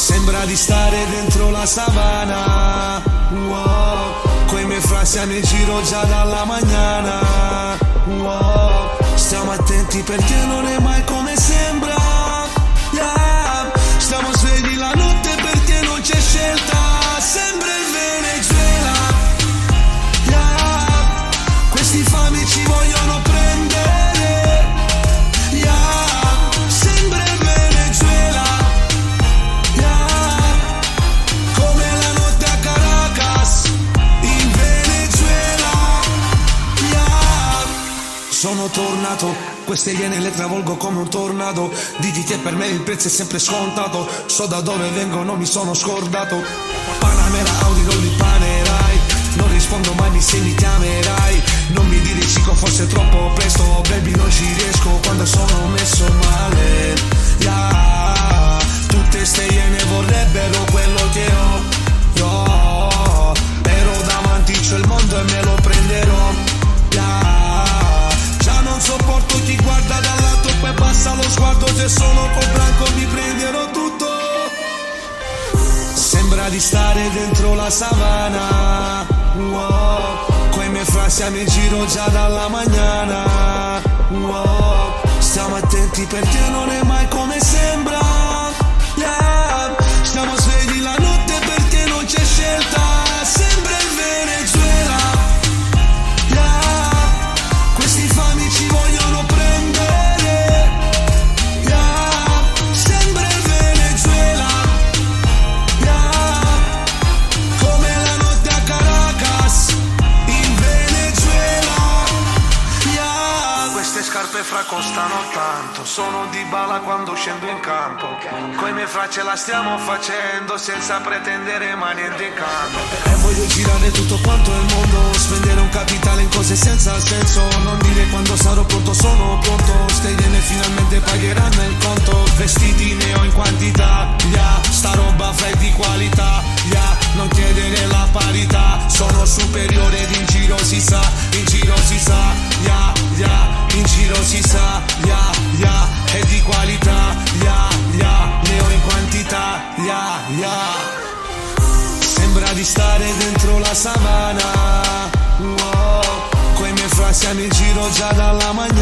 Sembra di stare dentro la savana, wow. Coi miei frasi siamo in giro già dalla mañana, wow. Stiamo attenti perché non è mai come sembra, yeah. Stiamo svegli la notte perché non c'è scelta. Sembra il Venezuela, yeah. Questi fami ci vogliono prendere, yeah. Sembra il Venezuela, yeah. Come la notte a Caracas, in Venezuela, yeah. Sono tornato, queste iene le travolgo come un tornado. Diti che per me il prezzo è sempre scontato. So da dove vengo, non mi sono scordato. Panamera, Audi, non li panerai. Non rispondo mai, se mi chiamerai. Non mi dire cico, forse è troppo presto. Baby, non ci riesco quando sono messo male, yeah. Tutte ste iene vorrebbero quello che ho, io. Però davanti c'è il mondo e me lo prenderò, yeah. Già non sopporto chi guarda dal lato, poi passa lo sguardo. Se sono col branco mi prenderò tutto. Sembra di stare dentro la savana, wow. Coi miei frasi siamo in giro già dalla mañana, wow. Stiamo attenti perché non è mai come sembra, yeah. Stiamo svegli la notte perché non c'è scelta. Sembra il Venezuela, yeah. Questi fami ci vogliono prendere, yeah. Sembra il Venezuela, yeah. Come la notte a Caracas, in Venezuela, yeah. Queste scarpe fra costano tanto, sono di bala quando scendo in campo. Coi miei fra ce la stiamo facendo senza pretendere mai niente in cambio. E voglio girare tutto quanto il mondo, spendere un capitale in cose senza senso. Non dire quando sarò pronto, sono pronto. Ste iene finalmente pagheranno il conto. Vestiti ne ho in quantità, yeah. Sta roba fra è di qualità, yeah. Non chiedere la parità, sono superiore ed in giro si sa, in giro si sa, yeah, yeah. In giro si sa, yeah, yeah. È di qualità, yeah, yeah. Ne ho in quantità, yeah, yeah. Sembra di stare dentro la savana, wow. Coi miei frasi siamo in giro già dalla mañana.